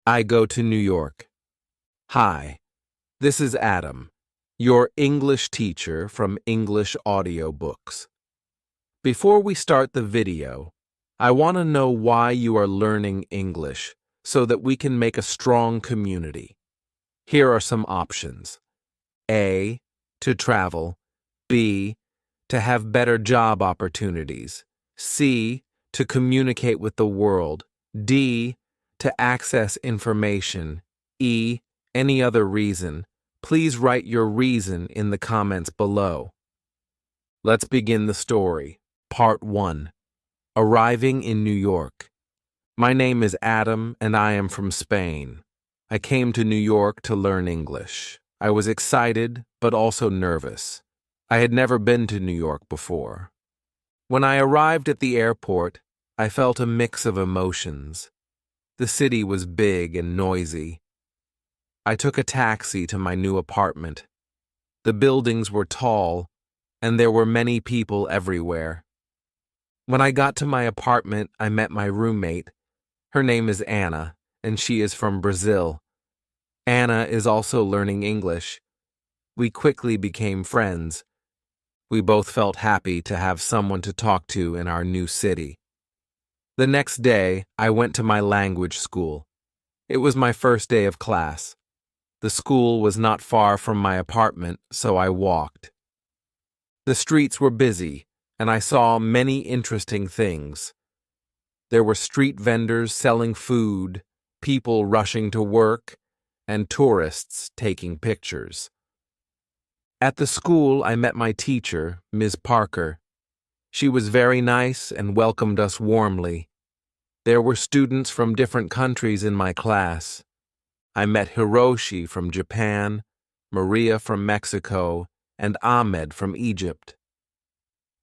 I go to New York. Hi, this is Adam, your English teacher from English Audiobooks. Before we start the video, I want to know why you are learning English so that we can make a strong community. Here are some options. A, to travel. B, to have better job opportunities. C, to communicate with the world. D, to access information. E, any other reason. Please write your reason in the comments below. Let's begin the story. Part 1. Arriving in New York. My name is Adam and I am from Spain. I came to New York to learn English. I was excited, but also nervous. I had never been to New York before. When I arrived at the airport, I felt a mix of emotions. The city was big and noisy. I took a taxi to my new apartment. The buildings were tall, and there were many people everywhere. When I got to my apartment, I met my roommate. Her name is Anna, and she is from Brazil. Anna is also learning English. We quickly became friends. We both felt happy to have someone to talk to in our new city. The next day, I went to my language school. It was my first day of class. The school was not far from my apartment, so I walked. The streets were busy, and I saw many interesting things. There were street vendors selling food, people rushing to work, and tourists taking pictures. At the school, I met my teacher, Ms. Parker. She was very nice and welcomed us warmly. There were students from different countries in my class. I met Hiroshi from Japan, Maria from Mexico, and Ahmed from Egypt.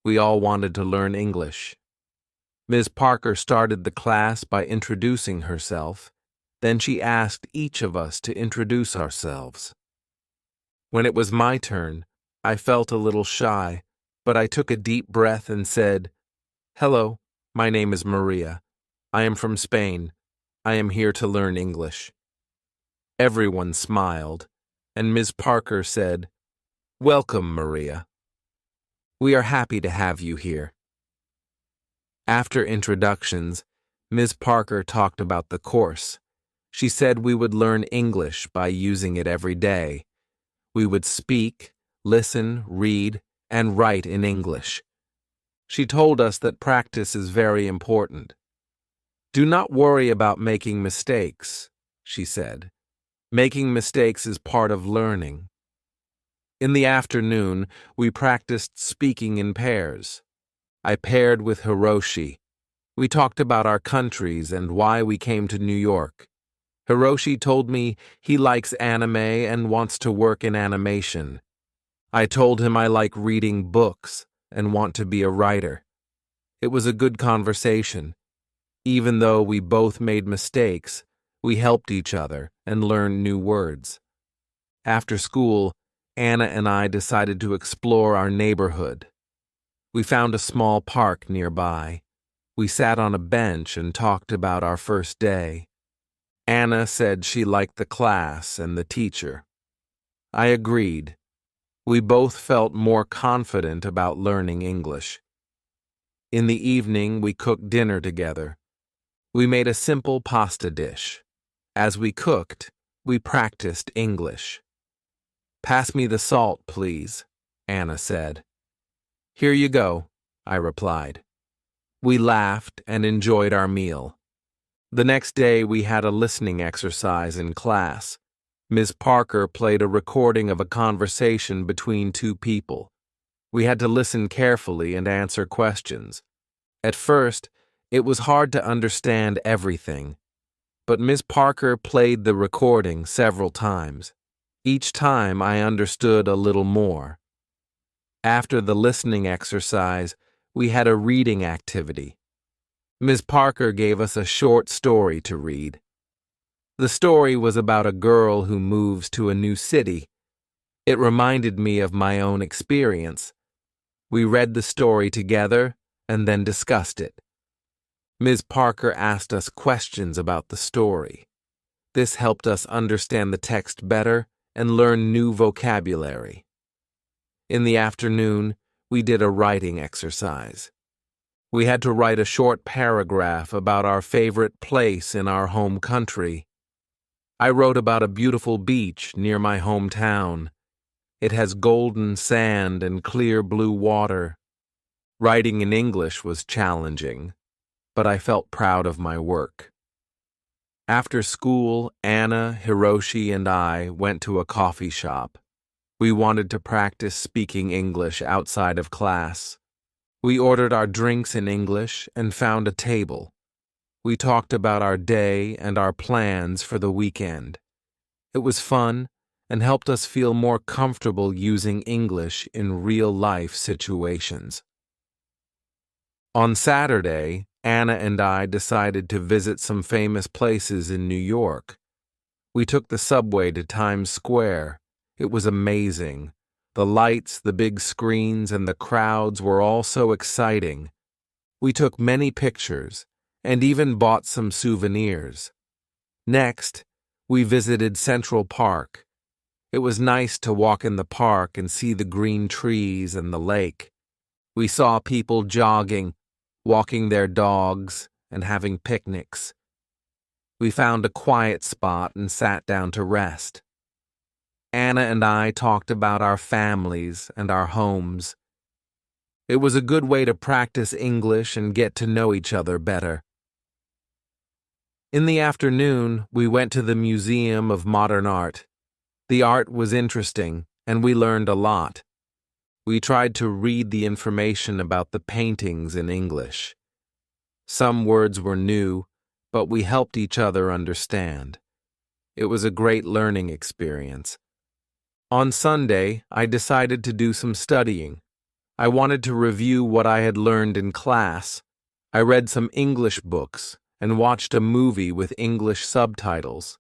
We all wanted to learn English. Ms. Parker started the class by introducing herself. Then she asked each of us to introduce ourselves. When it was my turn, I felt a little shy, but I took a deep breath and said, "Hello, my name is Maria. I am from Spain. I am here to learn English." Everyone smiled, and Ms. Parker said, "Welcome, Maria. We are happy to have you here." After introductions, Ms. Parker talked about the course. She said we would learn English by using it every day. We would speak, listen, read, and write in English. She told us that practice is very important. "Do not worry about making mistakes," she said. "Making mistakes is part of learning." In the afternoon, we practiced speaking in pairs. I paired with Hiroshi. We talked about our countries and why we came to New York. Hiroshi told me he likes anime and wants to work in animation. I told him I like reading books and want to be a writer. It was a good conversation. Even though we both made mistakes, we helped each other and learned new words. After school, Anna and I decided to explore our neighborhood. We found a small park nearby. We sat on a bench and talked about our first day. Anna said she liked the class and the teacher. I agreed. We both felt more confident about learning English. In the evening, we cooked dinner together. We made a simple pasta dish. As we cooked, we practiced English. "Pass me the salt, please," Anna said. "Here you go," I replied. We laughed and enjoyed our meal. The next day, we had a listening exercise in class. Ms. Parker played a recording of a conversation between two people. We had to listen carefully and answer questions. At first, it was hard to understand everything, but Ms. Parker played the recording several times. Each time, I understood a little more. After the listening exercise, we had a reading activity. Ms. Parker gave us a short story to read. The story was about a girl who moves to a new city. It reminded me of my own experience. We read the story together and then discussed it. Ms. Parker asked us questions about the story. This helped us understand the text better and learn new vocabulary. In the afternoon, we did a writing exercise. We had to write a short paragraph about our favorite place in our home country. I wrote about a beautiful beach near my hometown. It has golden sand and clear blue water. Writing in English was challenging, but I felt proud of my work. After school, Anna, Hiroshi, and I went to a coffee shop. We wanted to practice speaking English outside of class. We ordered our drinks in English and found a table. We talked about our day and our plans for the weekend. It was fun and helped us feel more comfortable using English in real-life situations. On Saturday, Anna and I decided to visit some famous places in New York. We took the subway to Times Square. It was amazing. The lights, the big screens, and the crowds were all so exciting. We took many pictures and even bought some souvenirs. Next, we visited Central Park. It was nice to walk in the park and see the green trees and the lake. We saw people jogging, walking their dogs, and having picnics. We found a quiet spot and sat down to rest. Anna and I talked about our families and our homes. It was a good way to practice English and get to know each other better. In the afternoon, we went to the Museum of Modern Art. The art was interesting, and we learned a lot. We tried to read the information about the paintings in English. Some words were new, but we helped each other understand. It was a great learning experience. On Sunday, I decided to do some studying. I wanted to review what I had learned in class. I read some English books and watched a movie with English subtitles.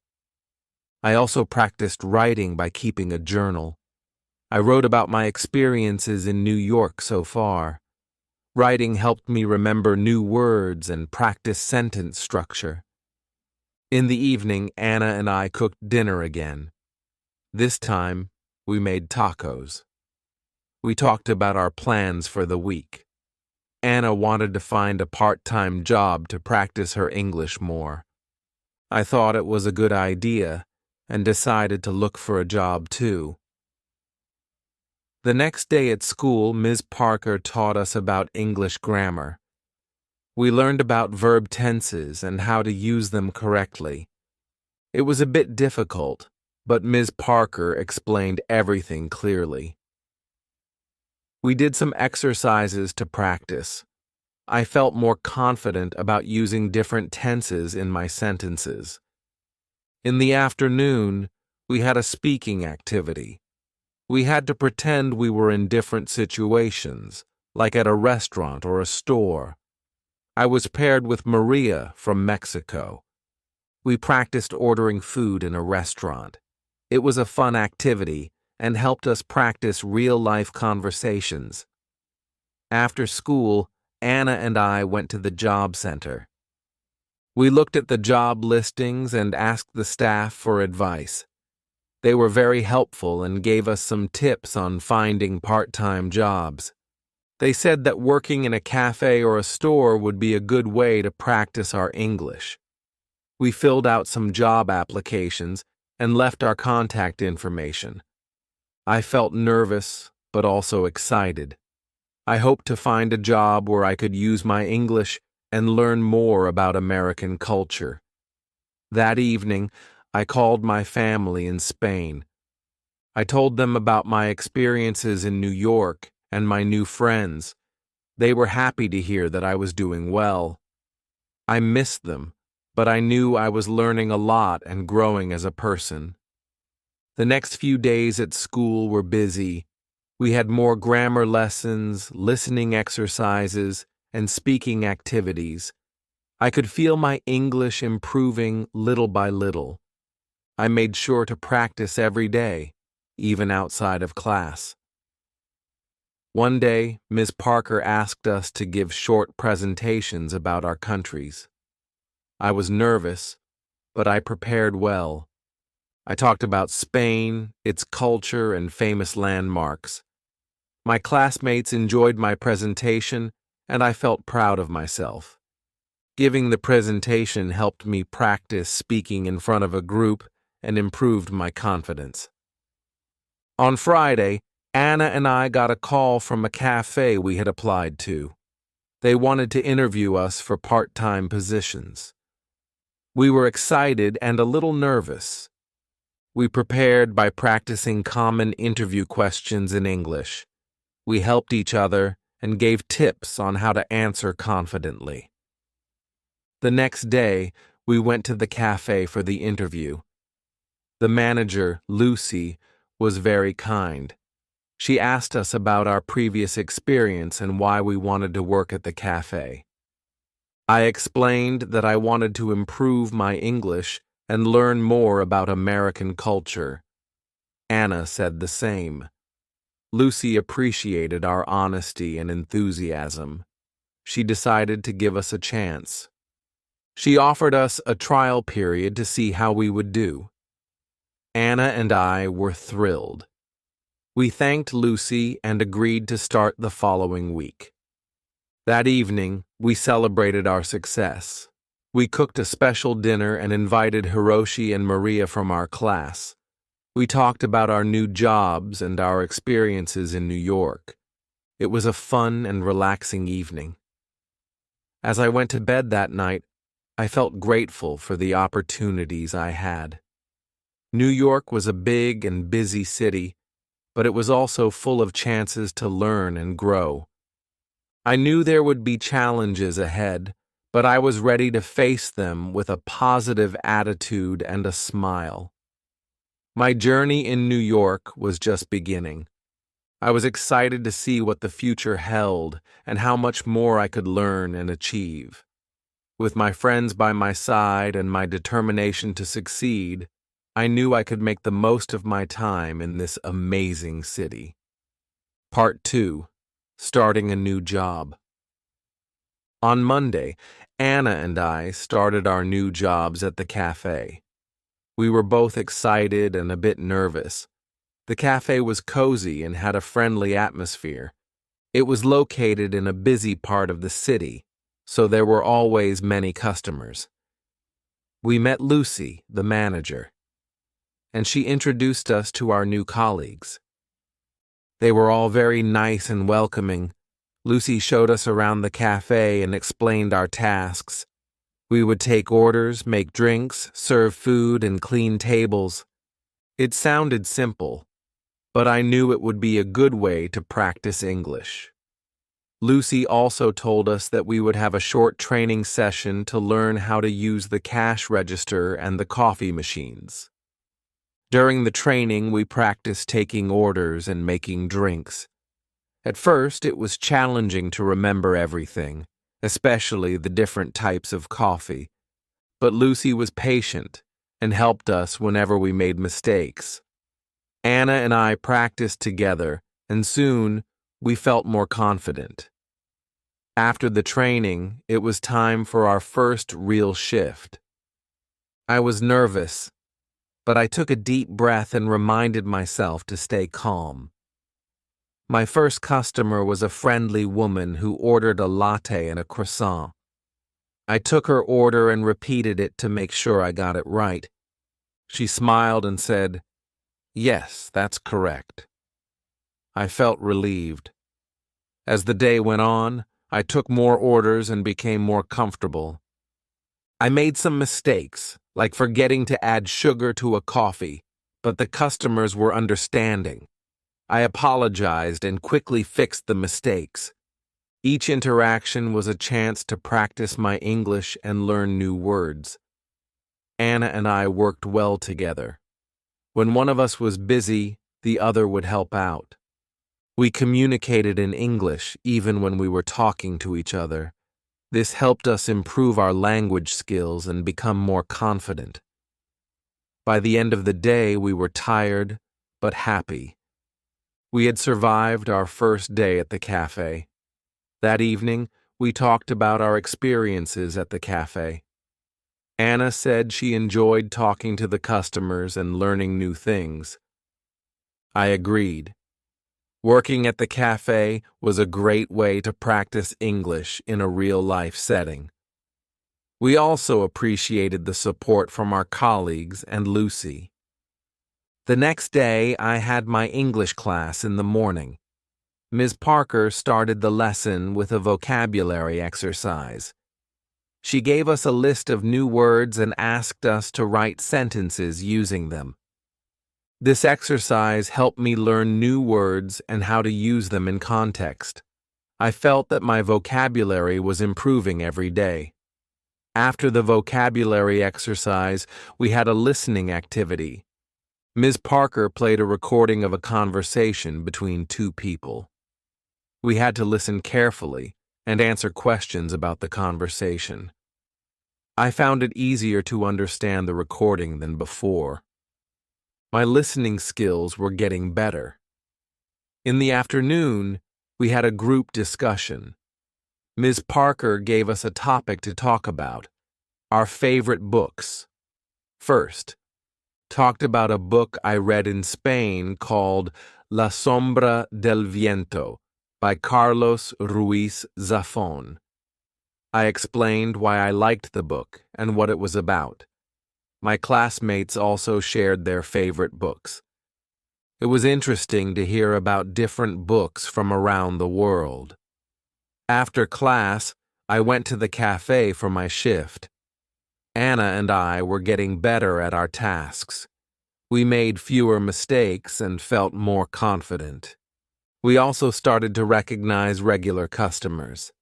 I also practiced writing by keeping a journal. I wrote about my experiences in New York so far. Writing helped me remember new words and practice sentence structure. In the evening, Anna and I cooked dinner again. This time, we made tacos. We talked about our plans for the week. Anna wanted to find a part-time job to practice her English more. I thought it was a good idea and decided to look for a job too. The next day at school, Ms. Parker taught us about English grammar. We learned about verb tenses and how to use them correctly. It was a bit difficult, but Ms. Parker explained everything clearly. We did some exercises to practice. I felt more confident about using different tenses in my sentences. In the afternoon, we had a speaking activity. We had to pretend we were in different situations, like at a restaurant or a store. I was paired with Maria from Mexico. We practiced ordering food in a restaurant. It was a fun activity and helped us practice real-life conversations. After school, Anna and I went to the job center. We looked at the job listings and asked the staff for advice. They were very helpful and gave us some tips on finding part-time jobs. They said that working in a cafe or a store would be a good way to practice our English. We filled out some job applications and left our contact information. I felt nervous, but also excited. I hoped to find a job where I could use my English and learn more about American culture. That evening, I called my family in Spain. I told them about my experiences in New York and my new friends. They were happy to hear that I was doing well. I missed them, but I knew I was learning a lot and growing as a person. The next few days at school were busy. We had more grammar lessons, listening exercises, and speaking activities. I could feel my English improving little by little. I made sure to practice every day, even outside of class. One day, Ms. Parker asked us to give short presentations about our countries. I was nervous, but I prepared well. I talked about Spain, its culture, and famous landmarks. My classmates enjoyed my presentation, and I felt proud of myself. Giving the presentation helped me practice speaking in front of a group and improved my confidence. On Friday, Anna and I got a call from a cafe we had applied to. They wanted to interview us for part-time positions. We were excited and a little nervous. We prepared by practicing common interview questions in English. We helped each other and gave tips on how to answer confidently. The next day, we went to the cafe for the interview. The manager, Lucy, was very kind. She asked us about our previous experience and why we wanted to work at the cafe. I explained that I wanted to improve my English and learn more about American culture. Anna said the same. Lucy appreciated our honesty and enthusiasm. She decided to give us a chance. She offered us a trial period to see how we would do. Anna and I were thrilled. We thanked Lucy and agreed to start the following week. That evening, we celebrated our success. We cooked a special dinner and invited Hiroshi and Maria from our class. We talked about our new jobs and our experiences in New York. It was a fun and relaxing evening. As I went to bed that night, I felt grateful for the opportunities I had. New York was a big and busy city, but it was also full of chances to learn and grow. I knew there would be challenges ahead, but I was ready to face them with a positive attitude and a smile. My journey in New York was just beginning. I was excited to see what the future held and how much more I could learn and achieve. With my friends by my side and my determination to succeed, I knew I could make the most of my time in this amazing city. Part 2. Starting a new job. On Monday, Anna and I started our new jobs at the cafe. We were both excited and a bit nervous. The cafe was cozy and had a friendly atmosphere. It was located in a busy part of the city, so there were always many customers. We met Lucy, the manager, and she introduced us to our new colleagues. They were all very nice and welcoming. Lucy showed us around the cafe and explained our tasks. We would take orders, make drinks, serve food, and clean tables. It sounded simple, but I knew it would be a good way to practice English. Lucy also told us that we would have a short training session to learn how to use the cash register and the coffee machines. During the training, we practiced taking orders and making drinks. At first, it was challenging to remember everything, especially the different types of coffee. But Lucy was patient and helped us whenever we made mistakes. Anna and I practiced together, and soon we felt more confident. After the training, it was time for our first real shift. I was nervous, but I took a deep breath and reminded myself to stay calm. My first customer was a friendly woman who ordered a latte and a croissant. I took her order and repeated it to make sure I got it right. She smiled and said, "Yes, that's correct." I felt relieved. As the day went on, I took more orders and became more comfortable. I made some mistakes, like forgetting to add sugar to a coffee, but the customers were understanding. I apologized and quickly fixed the mistakes. Each interaction was a chance to practice my English and learn new words. Anna and I worked well together. When one of us was busy, the other would help out. We communicated in English even when we were talking to each other. This helped us improve our language skills and become more confident. By the end of the day, we were tired but happy. We had survived our first day at the cafe. That evening, we talked about our experiences at the cafe. Anna said she enjoyed talking to the customers and learning new things. I agreed. Working at the cafe was a great way to practice English in a real-life setting. We also appreciated the support from our colleagues and Lucy. The next day, I had my English class in the morning. Ms. Parker started the lesson with a vocabulary exercise. She gave us a list of new words and asked us to write sentences using them. This exercise helped me learn new words and how to use them in context. I felt that my vocabulary was improving every day. After the vocabulary exercise, we had a listening activity. Ms. Parker played a recording of a conversation between two people. We had to listen carefully and answer questions about the conversation. I found it easier to understand the recording than before. My listening skills were getting better. In the afternoon, we had a group discussion. Ms. Parker gave us a topic to talk about, our favorite books. First, talked about a book I read in Spain called La Sombra del Viento by Carlos Ruiz Zafón. I explained why I liked the book and what it was about. My classmates also shared their favorite books. It was interesting to hear about different books from around the world. After class, I went to the cafe for my shift. Anna and I were getting better at our tasks. We made fewer mistakes and felt more confident. We also started to recognize regular customers.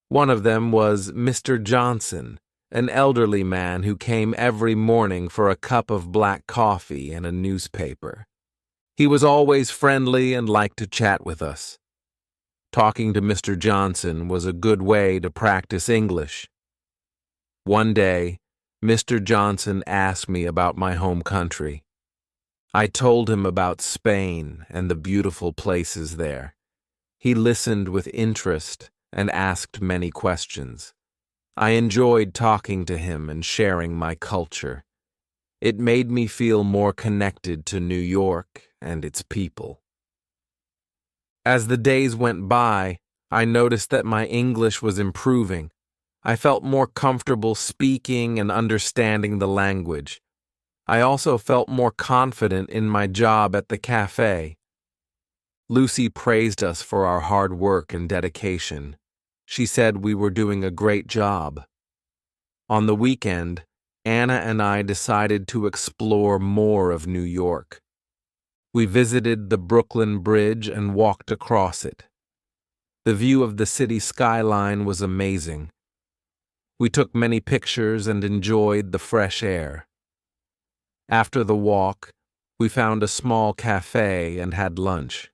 One of them was Mr. Johnson, an elderly man who came every morning for a cup of black coffee and a newspaper. He was always friendly and liked to chat with us. Talking to Mr. Johnson was a good way to practice English. One day, Mr. Johnson asked me about my home country. I told him about Spain and the beautiful places there. He listened with interest and asked many questions. I enjoyed talking to him and sharing my culture. It made me feel more connected to New York and its people. As the days went by, I noticed that my English was improving. I felt more comfortable speaking and understanding the language. I also felt more confident in my job at the cafe. Lucy praised us for our hard work and dedication. She said we were doing a great job. On the weekend, Anna and I decided to explore more of New York. We visited the Brooklyn Bridge and walked across it. The view of the city skyline was amazing. We took many pictures and enjoyed the fresh air. After the walk, we found a small cafe and had lunch.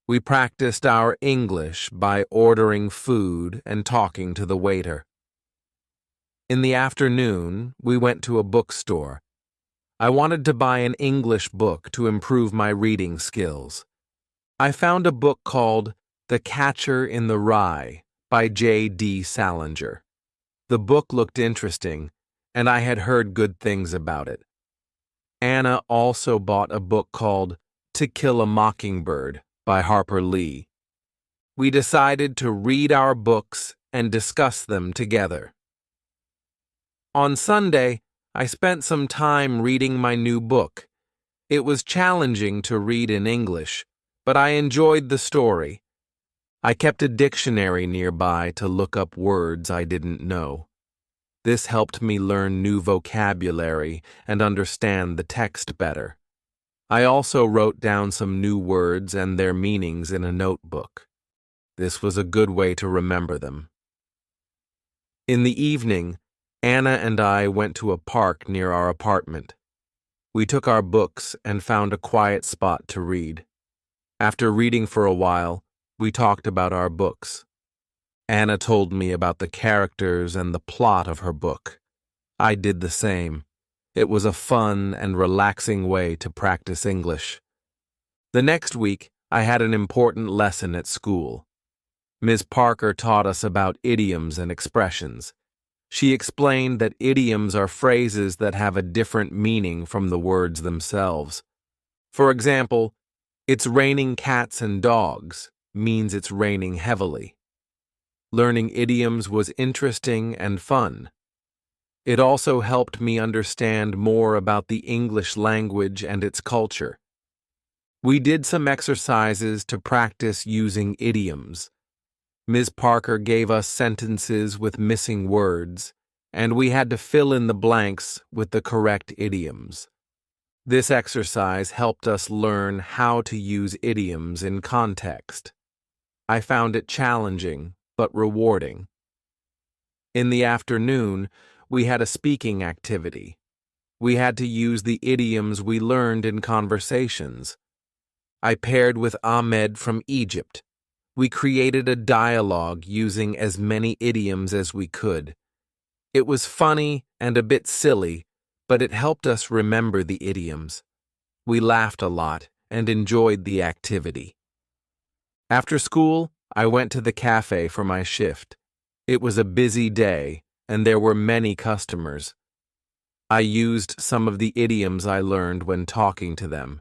We practiced our English by ordering food and talking to the waiter. In the afternoon, we went to a bookstore. I wanted to buy an English book to improve my reading skills. I found a book called The Catcher in the Rye by J.D. Salinger. The book looked interesting, and I had heard good things about it. Anna also bought a book called To Kill a Mockingbird by Harper Lee. We decided to read our books and discuss them together. On Sunday, I spent some time reading my new book. It was challenging to read in English, but I enjoyed the story. I kept a dictionary nearby to look up words I didn't know. This helped me learn new vocabulary and understand the text better. I also wrote down some new words and their meanings in a notebook. This was a good way to remember them. In the evening, Anna and I went to a park near our apartment. We took our books and found a quiet spot to read. After reading for a while, we talked about our books. Anna told me about the characters and the plot of her book. I did the same. It was a fun and relaxing way to practice English. The next week, I had an important lesson at school. Ms. Parker taught us about idioms and expressions. She explained that idioms are phrases that have a different meaning from the words themselves. For example, "It's raining cats and dogs" means it's raining heavily. Learning idioms was interesting and fun. It also helped me understand more about the English language and its culture. We did some exercises to practice using idioms. Ms. Parker gave us sentences with missing words, and we had to fill in the blanks with the correct idioms. This exercise helped us learn how to use idioms in context. I found it challenging, but rewarding. In the afternoon, we had a speaking activity. We had to use the idioms we learned in conversations. I paired with Ahmed from Egypt. We created a dialogue using as many idioms as we could. It was funny and a bit silly, but it helped us remember the idioms. We laughed a lot and enjoyed the activity. After school, I went to the cafe for my shift. It was a busy day, and there were many customers. I used some of the idioms I learned when talking to them.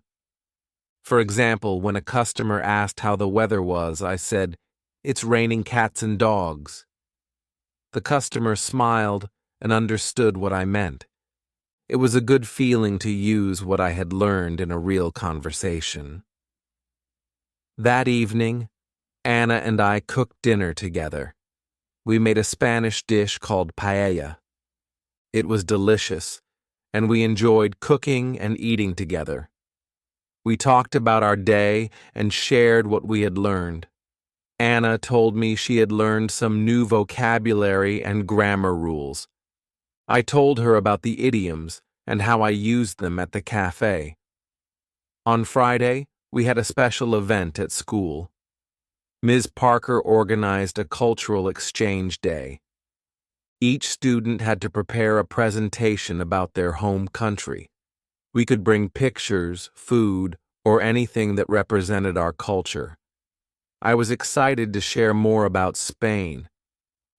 For example, when a customer asked how the weather was, I said, "It's raining cats and dogs." The customer smiled and understood what I meant. It was a good feeling to use what I had learned in a real conversation. That evening, Anna and I cooked dinner together. We made a Spanish dish called paella. It was delicious, and we enjoyed cooking and eating together. We talked about our day and shared what we had learned. Anna told me she had learned some new vocabulary and grammar rules. I told her about the idioms and how I used them at the cafe. On Friday, we had a special event at school. Ms. Parker organized a cultural exchange day. Each student had to prepare a presentation about their home country. We could bring pictures, food, or anything that represented our culture. I was excited to share more about Spain.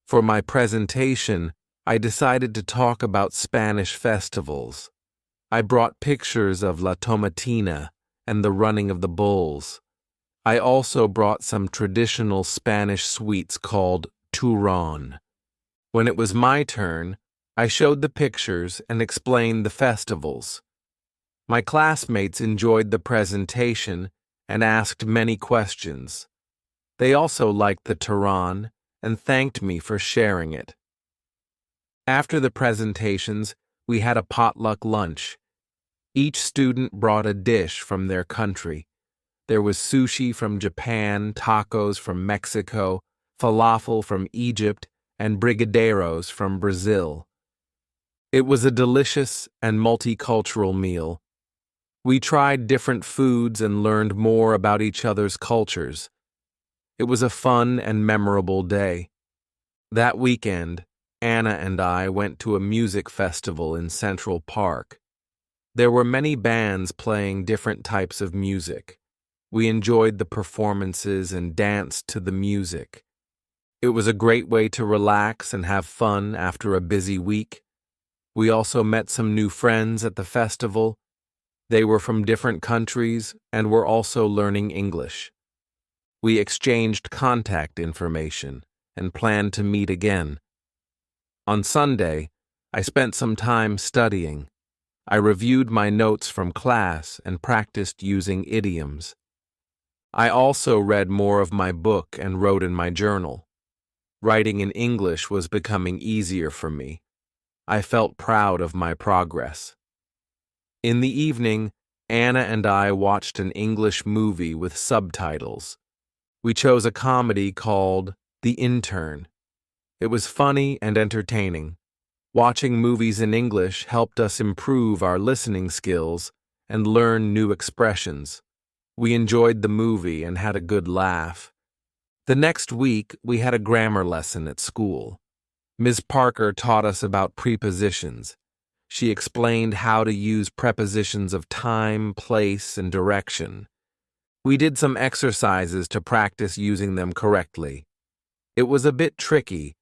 For my presentation, I decided to talk about Spanish festivals. I brought pictures of La Tomatina and the running of the bulls. I also brought some traditional Spanish sweets called turrón. When it was my turn, I showed the pictures and explained the festivals. My classmates enjoyed the presentation and asked many questions. They also liked the turrón and thanked me for sharing it. After the presentations, we had a potluck lunch. Each student brought a dish from their country. There was sushi from Japan, tacos from Mexico, falafel from Egypt, and brigadeiros from Brazil. It was a delicious and multicultural meal. We tried different foods and learned more about each other's cultures. It was a fun and memorable day. That weekend, Anna and I went to a music festival in Central Park. There were many bands playing different types of music. We enjoyed the performances and danced to the music. It was a great way to relax and have fun after a busy week. We also met some new friends at the festival. They were from different countries and were also learning English. We exchanged contact information and planned to meet again. On Sunday, I spent some time studying. I reviewed my notes from class and practiced using idioms. I also read more of my book and wrote in my journal. Writing in English was becoming easier for me. I felt proud of my progress. In the evening, Anna and I watched an English movie with subtitles. We chose a comedy called The Intern. It was funny and entertaining. Watching movies in English helped us improve our listening skills and learn new expressions. We enjoyed the movie and had a good laugh. The next week, we had a grammar lesson at school. Ms. Parker taught us about prepositions. She explained how to use prepositions of time, place, and direction. We did some exercises to practice using them correctly. It was a bit tricky,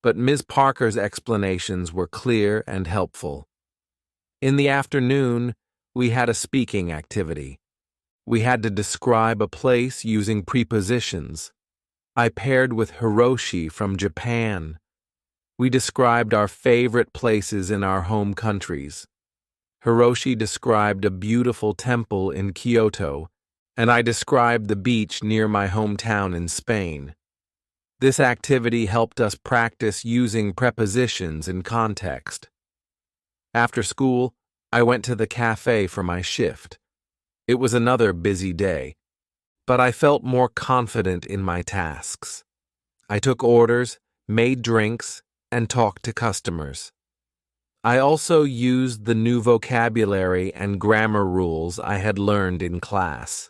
but Ms. Parker's explanations were clear and helpful. In the afternoon, we had a speaking activity. We had to describe a place using prepositions. I paired with Hiroshi from Japan. We described our favorite places in our home countries. Hiroshi described a beautiful temple in Kyoto, and I described the beach near my hometown in Spain. This activity helped us practice using prepositions in context. After school, I went to the cafe for my shift. It was another busy day, but I felt more confident in my tasks. I took orders, made drinks, and talked to customers. I also used the new vocabulary and grammar rules I had learned in class.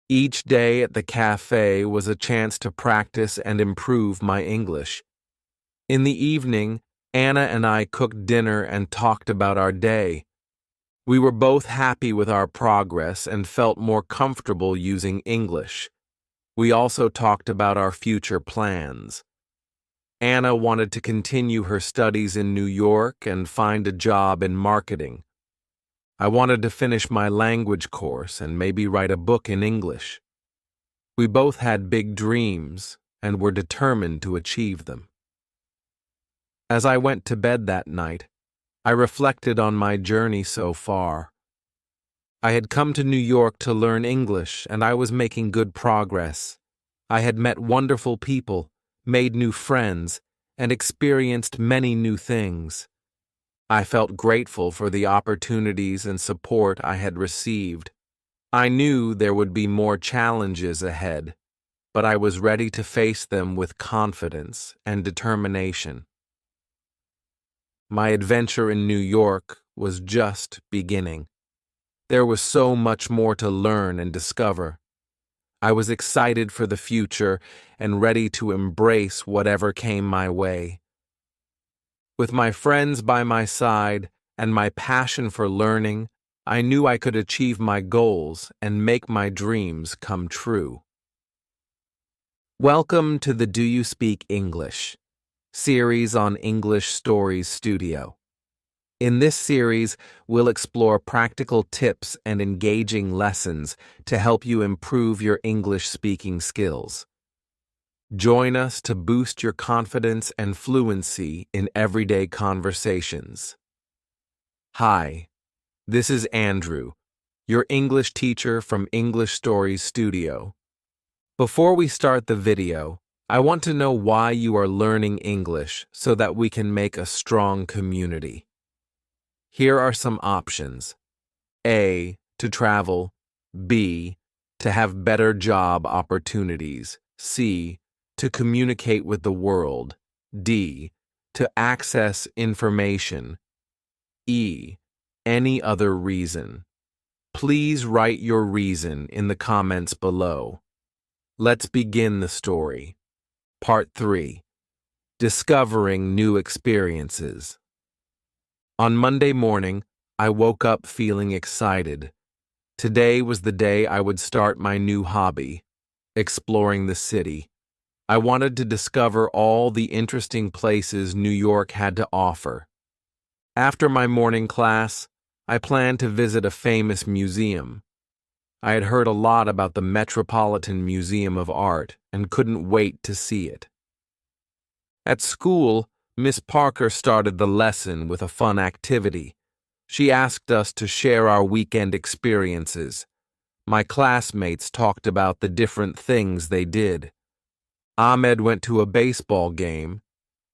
Each day at the cafe was a chance to practice and improve my English. In the evening, Anna and I cooked dinner and talked about our day. We were both happy with our progress and felt more comfortable using English. We also talked about our future plans. Anna wanted to continue her studies in New York and find a job in marketing. I wanted to finish my language course and maybe write a book in English. We both had big dreams and were determined to achieve them. As I went to bed that night, I reflected on my journey so far. I had come to New York to learn English, and I was making good progress. I had met wonderful people, made new friends, and experienced many new things. I felt grateful for the opportunities and support I had received. I knew there would be more challenges ahead, but I was ready to face them with confidence and determination. My adventure in New York was just beginning. There was so much more to learn and discover. I was excited for the future and ready to embrace whatever came my way. With my friends by my side and my passion for learning, I knew I could achieve my goals and make my dreams come true. Welcome to the Do You Speak English series on English Stories Studio. In this series, we'll explore practical tips and engaging lessons to help you improve your English speaking skills. Join us to boost your confidence and fluency in everyday conversations. Hi, this is Andrew, your English teacher from English Stories Studio. Before we start the video, I want to know why you are learning English so that we can make a strong community. Here are some options. A, to travel. B, to have better job opportunities. C, to communicate with the world. D, to access information. E, any other reason. Please write your reason in the comments below. Let's begin the story. Part 3. Discovering New Experiences. On Monday morning, I woke up feeling excited. Today was the day I would start my new hobby, exploring the city. I wanted to discover all the interesting places New York had to offer. After my morning class, I planned to visit a famous museum. I had heard a lot about the Metropolitan Museum of Art and couldn't wait to see it. At school, Miss Parker started the lesson with a fun activity. She asked us to share our weekend experiences. My classmates talked about the different things they did. Ahmed went to a baseball game,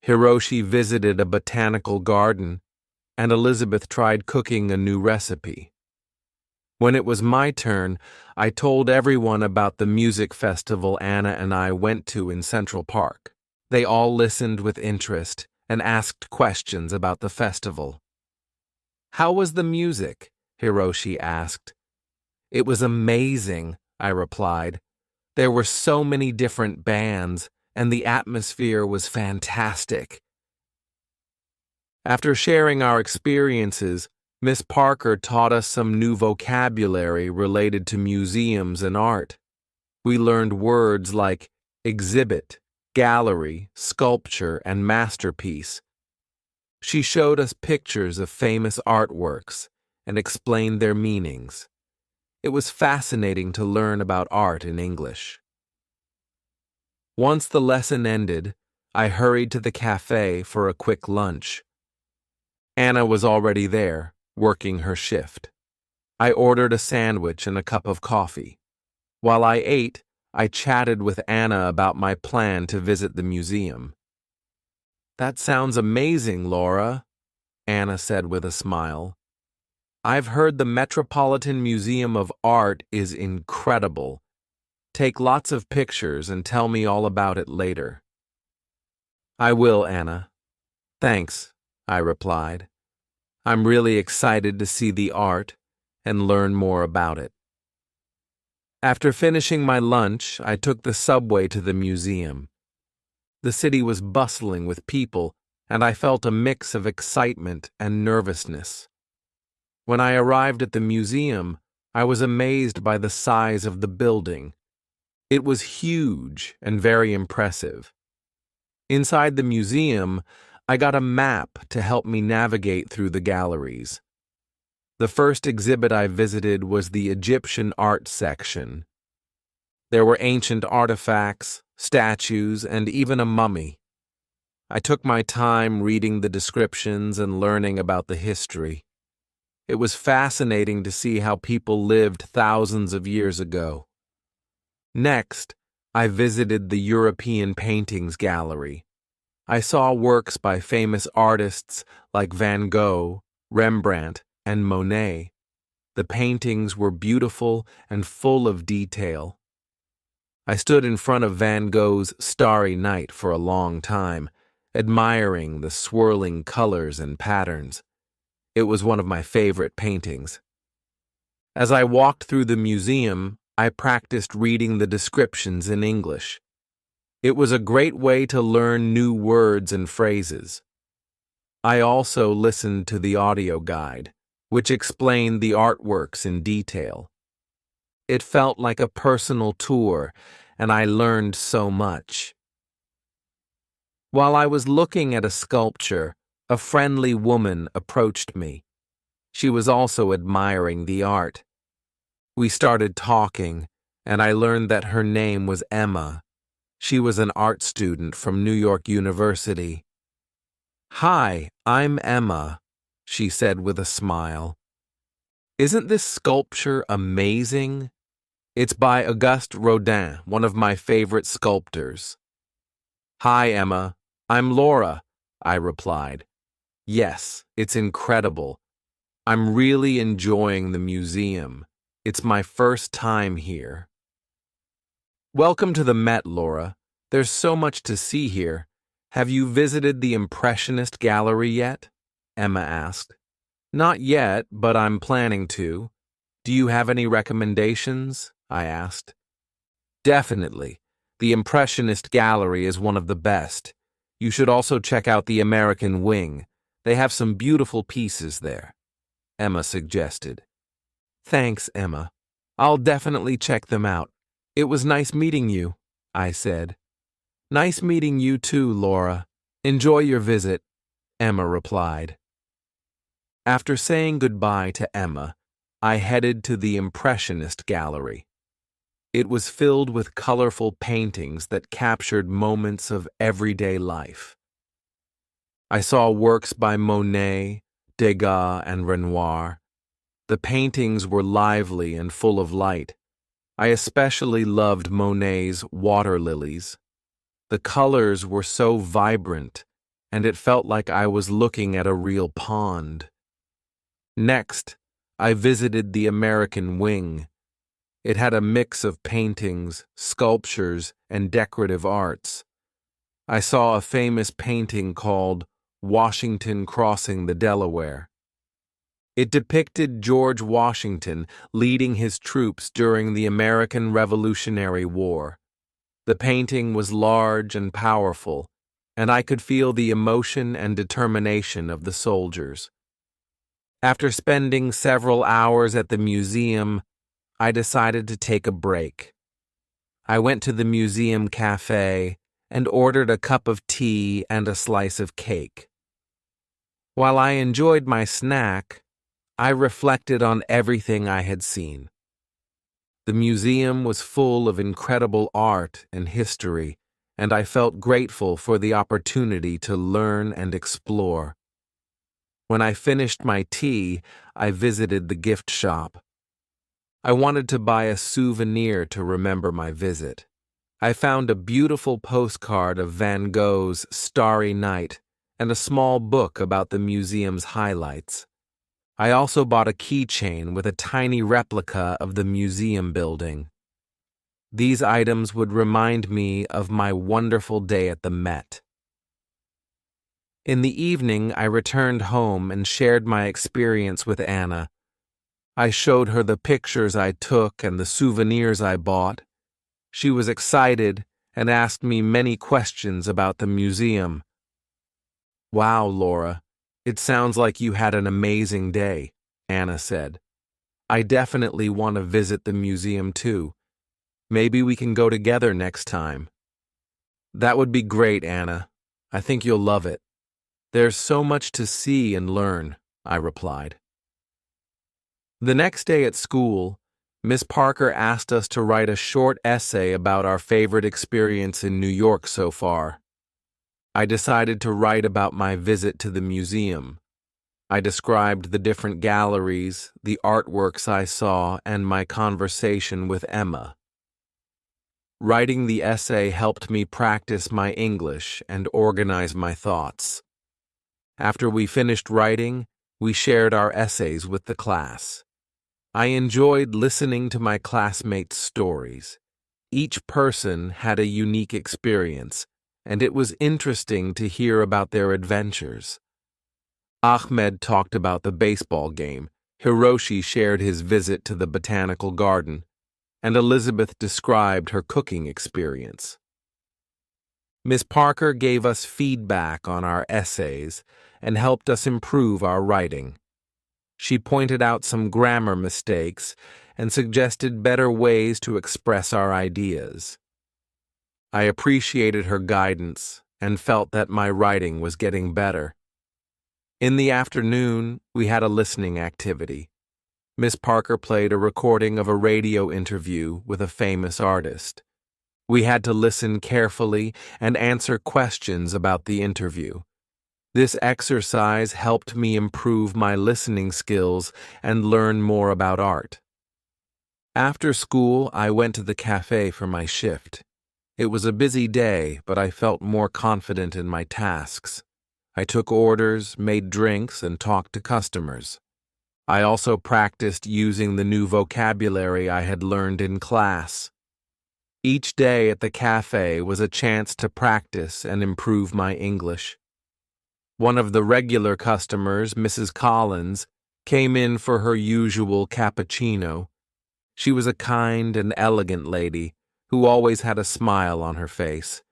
Hiroshi visited a botanical garden, and Elizabeth tried cooking a new recipe. When it was my turn, I told everyone about the music festival Anna and I went to in Central Park. They all listened with interest and asked questions about the festival. "How was the music?" Hiroshi asked. "It was amazing," I replied. "There were so many different bands, and the atmosphere was fantastic." After sharing our experiences, Miss Parker taught us some new vocabulary related to museums and art. We learned words like exhibit, gallery, sculpture, and masterpiece. She showed us pictures of famous artworks and explained their meanings. It was fascinating to learn about art in English. Once the lesson ended, I hurried to the cafe for a quick lunch. Anna was already there, working her shift. I ordered a sandwich and a cup of coffee. While I ate, I chatted with Anna about my plan to visit the museum. "That sounds amazing, Laura," Anna said with a smile. "I've heard the Metropolitan Museum of Art is incredible. Take lots of pictures and tell me all about it later." "I will, Anna." "Thanks," I replied. "I'm really excited to see the art and learn more about it." After finishing my lunch, I took the subway to the museum. The city was bustling with people, and I felt a mix of excitement and nervousness. When I arrived at the museum, I was amazed by the size of the building. It was huge and very impressive. Inside the museum, I got a map to help me navigate through the galleries. The first exhibit I visited was the Egyptian art section. There were ancient artifacts, statues, and even a mummy. I took my time reading the descriptions and learning about the history. It was fascinating to see how people lived thousands of years ago. Next, I visited the European Paintings Gallery. I saw works by famous artists like Van Gogh, Rembrandt, and Monet. The paintings were beautiful and full of detail. I stood in front of Van Gogh's Starry Night for a long time, admiring the swirling colors and patterns. It was one of my favorite paintings. As I walked through the museum, I practiced reading the descriptions in English. It was a great way to learn new words and phrases. I also listened to the audio guide, which explained the artworks in detail. It felt like a personal tour, and I learned so much. While I was looking at a sculpture, a friendly woman approached me. She was also admiring the art. We started talking, and I learned that her name was Emma. She was an art student from New York University. "Hi, I'm Emma," she said with a smile. "Isn't this sculpture amazing? It's by Auguste Rodin, one of my favorite sculptors." "Hi, Emma. I'm Laura," I replied. "Yes, it's incredible. I'm really enjoying the museum. It's my first time here." "Welcome to the Met, Laura. There's so much to see here. Have you visited the Impressionist Gallery yet?" Emma asked. "Not yet, but I'm planning to. Do you have any recommendations?" I asked. "Definitely. The Impressionist Gallery is one of the best. You should also check out the American Wing. They have some beautiful pieces there," Emma suggested. "Thanks, Emma. I'll definitely check them out. It was nice meeting you," I said. "Nice meeting you too, Laura. Enjoy your visit," Emma replied. After saying goodbye to Emma, I headed to the Impressionist Gallery. It was filled with colorful paintings that captured moments of everyday life. I saw works by Monet, Degas, and Renoir. The paintings were lively and full of light. I especially loved Monet's water lilies. The colors were so vibrant, and it felt like I was looking at a real pond. Next, I visited the American Wing. It had a mix of paintings, sculptures, and decorative arts. I saw a famous painting called Washington Crossing the Delaware. It depicted George Washington leading his troops during the American Revolutionary War. The painting was large and powerful, and I could feel the emotion and determination of the soldiers. After spending several hours at the museum, I decided to take a break. I went to the museum cafe and ordered a cup of tea and a slice of cake. While I enjoyed my snack, I reflected on everything I had seen. The museum was full of incredible art and history, and I felt grateful for the opportunity to learn and explore. When I finished my tea, I visited the gift shop. I wanted to buy a souvenir to remember my visit. I found a beautiful postcard of Van Gogh's Starry Night and a small book about the museum's highlights. I also bought a keychain with a tiny replica of the museum building. These items would remind me of my wonderful day at the Met. In the evening, I returned home and shared my experience with Anna. I showed her the pictures I took and the souvenirs I bought. She was excited and asked me many questions about the museum. "Wow, Laura, it sounds like you had an amazing day," Anna said. "I definitely want to visit the museum too. Maybe we can go together next time." "That would be great, Anna. I think you'll love it. There's so much to see and learn," I replied. The next day at school, Miss Parker asked us to write a short essay about our favorite experience in New York so far. I decided to write about my visit to the museum. I described the different galleries, the artworks I saw, and my conversation with Emma. Writing the essay helped me practice my English and organize my thoughts. After we finished writing, we shared our essays with the class. I enjoyed listening to my classmates' stories. Each person had a unique experience, and it was interesting to hear about their adventures. Ahmed talked about the baseball game, Hiroshi shared his visit to the botanical garden, and Elizabeth described her cooking experience. Miss Parker gave us feedback on our essays and helped us improve our writing. She pointed out some grammar mistakes and suggested better ways to express our ideas. I appreciated her guidance and felt that my writing was getting better. In the afternoon, we had a listening activity. Miss Parker played a recording of a radio interview with a famous artist. We had to listen carefully and answer questions about the interview. This exercise helped me improve my listening skills and learn more about art. After school, I went to the cafe for my shift. It was a busy day, but I felt more confident in my tasks. I took orders, made drinks, and talked to customers. I also practiced using the new vocabulary I had learned in class. Each day at the cafe was a chance to practice and improve my English. One of the regular customers, Mrs. Collins, came in for her usual cappuccino. She was a kind and elegant lady who always had a smile on her face.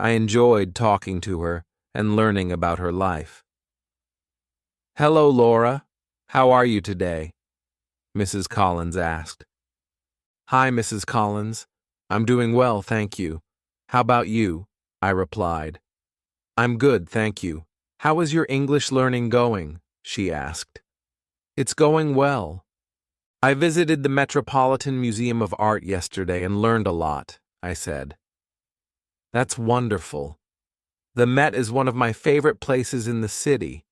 I enjoyed talking to her and learning about her life. "Hello, Laura. How are you today?" Mrs. Collins asked. "Hi, Mrs. Collins. I'm doing well, thank you. How about you?" I replied. "I'm good, thank you. How is your English learning going?" she asked. "It's going well. I visited the Metropolitan Museum of Art yesterday and learned a lot," I said. "That's wonderful. The Met is one of my favorite places in the city.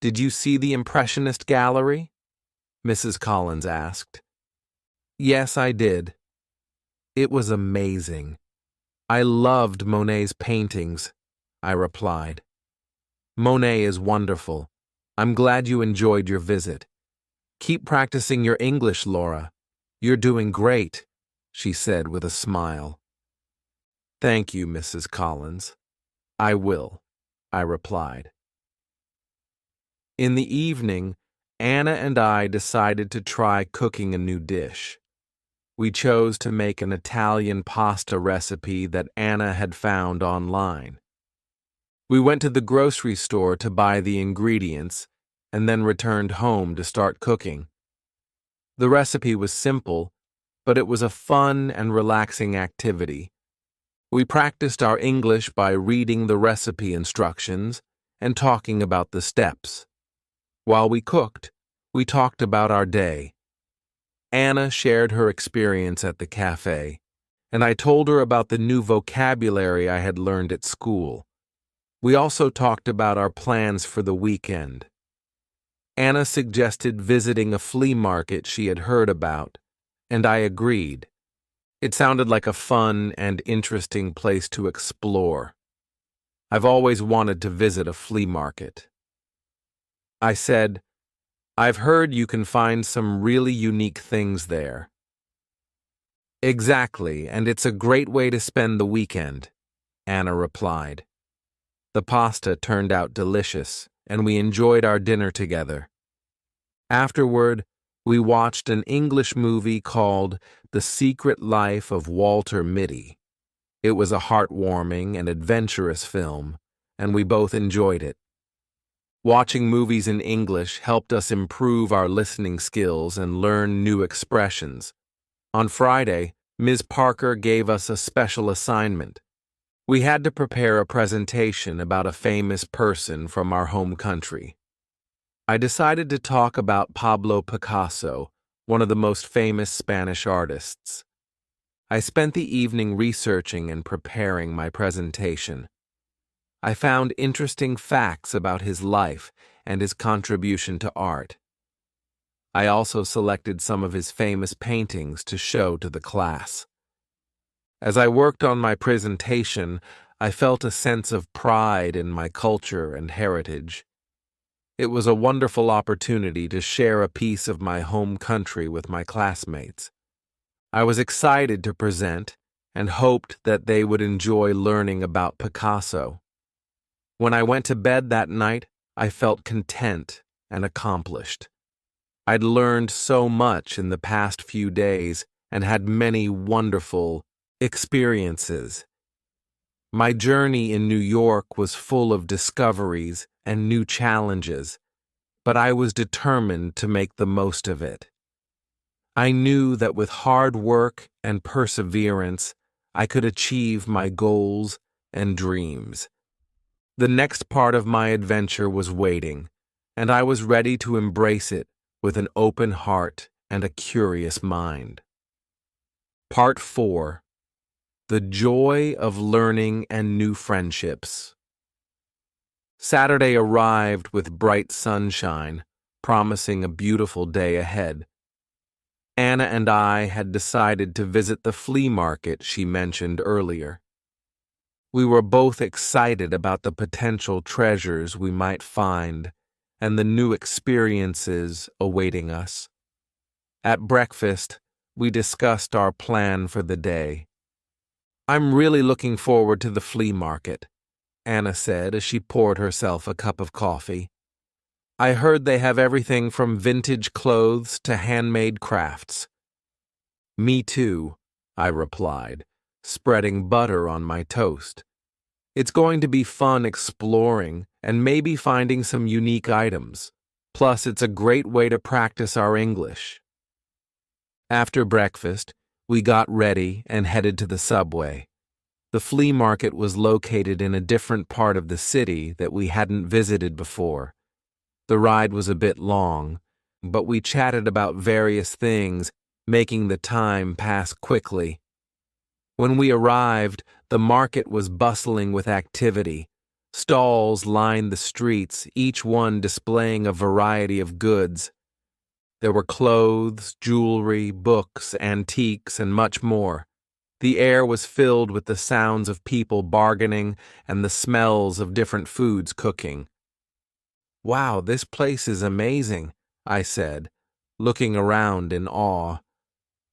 Did you see the Impressionist Gallery?" Mrs. Collins asked. "Yes, I did. It was amazing. I loved Monet's paintings," I replied. "Monet is wonderful. I'm glad you enjoyed your visit. Keep practicing your English, Laura. You're doing great," she said with a smile. "Thank you, Mrs. Collins. I will," I replied. In the evening, Anna and I decided to try cooking a new dish. We chose to make an Italian pasta recipe that Anna had found online. We went to the grocery store to buy the ingredients and then returned home to start cooking. The recipe was simple, but it was a fun and relaxing activity. We practiced our English by reading the recipe instructions and talking about the steps. While we cooked, we talked about our day. Anna shared her experience at the cafe, and I told her about the new vocabulary I had learned at school. We also talked about our plans for the weekend. Anna suggested visiting a flea market she had heard about, and I agreed. It sounded like a fun and interesting place to explore. I've always wanted to visit a flea market. I said, "I've heard you can find some really unique things there." "Exactly, and it's a great way to spend the weekend," Anna replied. The pasta turned out delicious, and we enjoyed our dinner together. Afterward, we watched an English movie called The Secret Life of Walter Mitty. It was a heartwarming and adventurous film, and we both enjoyed it. Watching movies in English helped us improve our listening skills and learn new expressions. On Friday, Ms. Parker gave us a special assignment. We had to prepare a presentation about a famous person from our home country. I decided to talk about Pablo Picasso, one of the most famous Spanish artists. I spent the evening researching and preparing my presentation. I found interesting facts about his life and his contribution to art. I also selected some of his famous paintings to show to the class. As I worked on my presentation, I felt a sense of pride in my culture and heritage. It was a wonderful opportunity to share a piece of my home country with my classmates. I was excited to present and hoped that they would enjoy learning about Picasso. When I went to bed that night, I felt content and accomplished. I'd learned so much in the past few days and had many wonderful experiences. My journey in New York was full of discoveries and new challenges, but I was determined to make the most of it. I knew that with hard work and perseverance, I could achieve my goals and dreams. The next part of my adventure was waiting, and I was ready to embrace it with an open heart and a curious mind. Part 4. The Joy of Learning and New Friendships. Saturday arrived with bright sunshine, promising a beautiful day ahead. Anna and I had decided to visit the flea market she mentioned earlier. We were both excited about the potential treasures we might find and the new experiences awaiting us. At breakfast, we discussed our plan for the day. "I'm really looking forward to the flea market," Anna said as she poured herself a cup of coffee. "I heard they have everything from vintage clothes to handmade crafts." "Me too," I replied, spreading butter on my toast. "It's going to be fun exploring and maybe finding some unique items. Plus, it's a great way to practice our English." After breakfast, we got ready and headed to the subway. The flea market was located in a different part of the city that we hadn't visited before. The ride was a bit long, but we chatted about various things, making the time pass quickly. When we arrived, the market was bustling with activity. Stalls lined the streets, each one displaying a variety of goods. There were clothes, jewelry, books, antiques, and much more. The air was filled with the sounds of people bargaining and the smells of different foods cooking. "Wow, this place is amazing," I said, looking around in awe.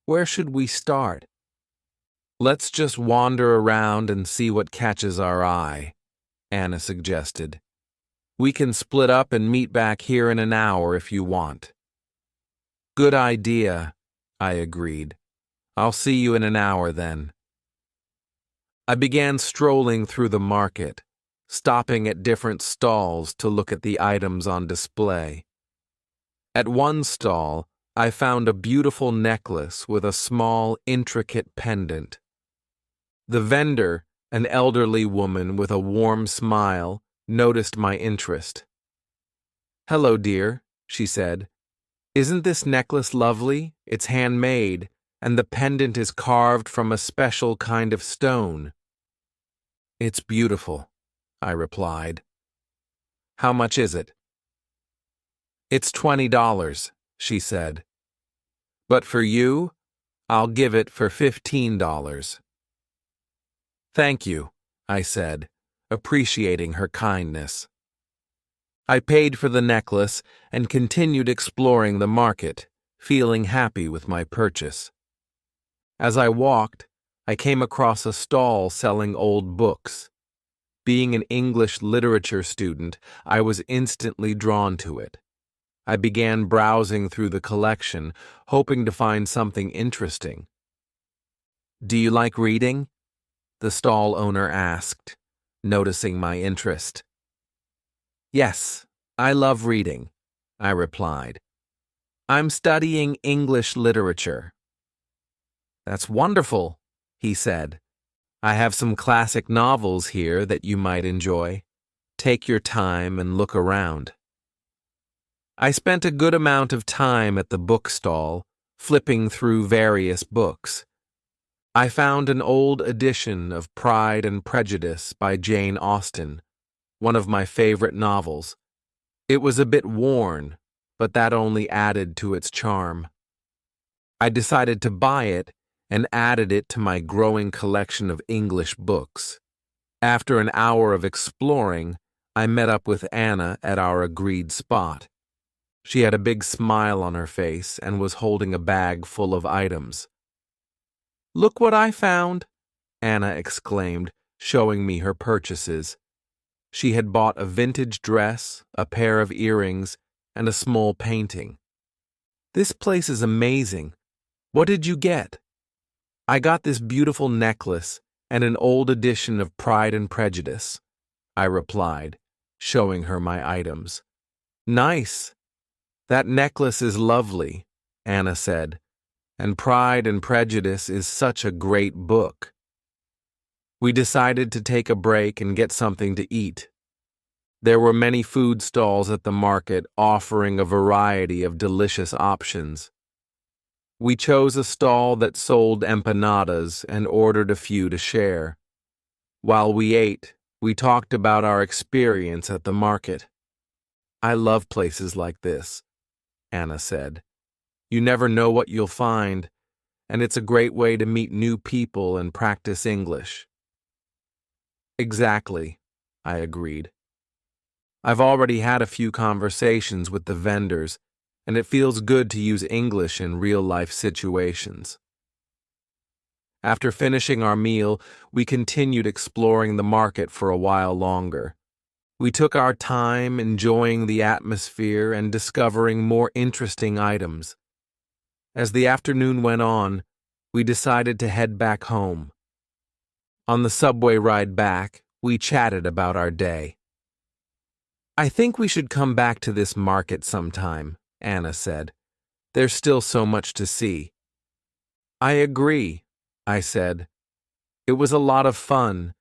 "Where should we start?" "Let's just wander around and see what catches our eye," Anna suggested. "We can split up and meet back here in an hour if you want." "Good idea," I agreed. "I'll see you in an hour then." I began strolling through the market, stopping at different stalls to look at the items on display. At one stall, I found a beautiful necklace with a small, intricate pendant. The vendor, an elderly woman with a warm smile, noticed my interest. "Hello, dear," she said. "Isn't this necklace lovely? It's handmade, and the pendant is carved from a special kind of stone." "It's beautiful," I replied. "How much is it?" "It's $20, she said. "But for you, I'll give it for $15. "Thank you," I said, appreciating her kindness. I paid for the necklace and continued exploring the market, feeling happy with my purchase. As I walked, I came across a stall selling old books. Being an English literature student, I was instantly drawn to it. I began browsing through the collection, hoping to find something interesting. "Do you like reading?" the stall owner asked, noticing my interest. "Yes, I love reading," I replied. "I'm studying English literature." "That's wonderful," he said. "I have some classic novels here that you might enjoy. Take your time and look around." I spent a good amount of time at the bookstall, flipping through various books. I found an old edition of Pride and Prejudice by Jane Austen, one of my favorite novels. It was a bit worn, but that only added to its charm. I decided to buy it and added it to my growing collection of English books. After an hour of exploring, I met up with Anna at our agreed spot. She had a big smile on her face and was holding a bag full of items. "Look what I found," Anna exclaimed, showing me her purchases. She had bought a vintage dress, a pair of earrings, and a small painting. "This place is amazing. What did you get?" "I got this beautiful necklace and an old edition of Pride and Prejudice," I replied, showing her my items. "Nice. That necklace is lovely," Anna said, "and Pride and Prejudice is such a great book." We decided to take a break and get something to eat. There were many food stalls at the market offering a variety of delicious options. We chose a stall that sold empanadas and ordered a few to share. While we ate, we talked about our experience at the market. "I love places like this," Anna said. "You never know what you'll find, and it's a great way to meet new people and practice English." "Exactly," I agreed. "I've already had a few conversations with the vendors, and it feels good to use English in real-life situations." After finishing our meal, we continued exploring the market for a while longer. We took our time enjoying the atmosphere and discovering more interesting items. As the afternoon went on, we decided to head back home. On the subway ride back, we chatted about our day. "I think we should come back to this market sometime," Anna said. "There's still so much to see." "I agree," I said. "It was a lot of fun,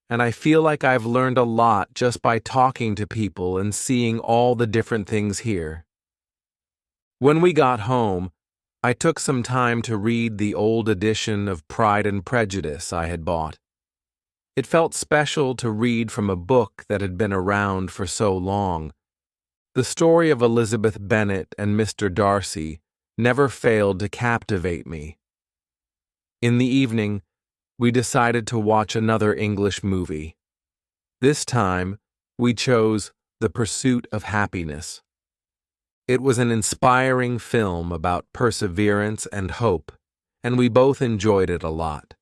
and I feel like I've learned a lot just by talking to people and seeing all the different things here." When we got home, I took some time to read the old edition of Pride and Prejudice I had bought. It felt special to read from a book that had been around for so long. The story of Elizabeth Bennet and Mr. Darcy never failed to captivate me. In the evening, we decided to watch another English movie. This time, we chose The Pursuit of Happiness. It was an inspiring film about perseverance and hope, and we both enjoyed it a lot.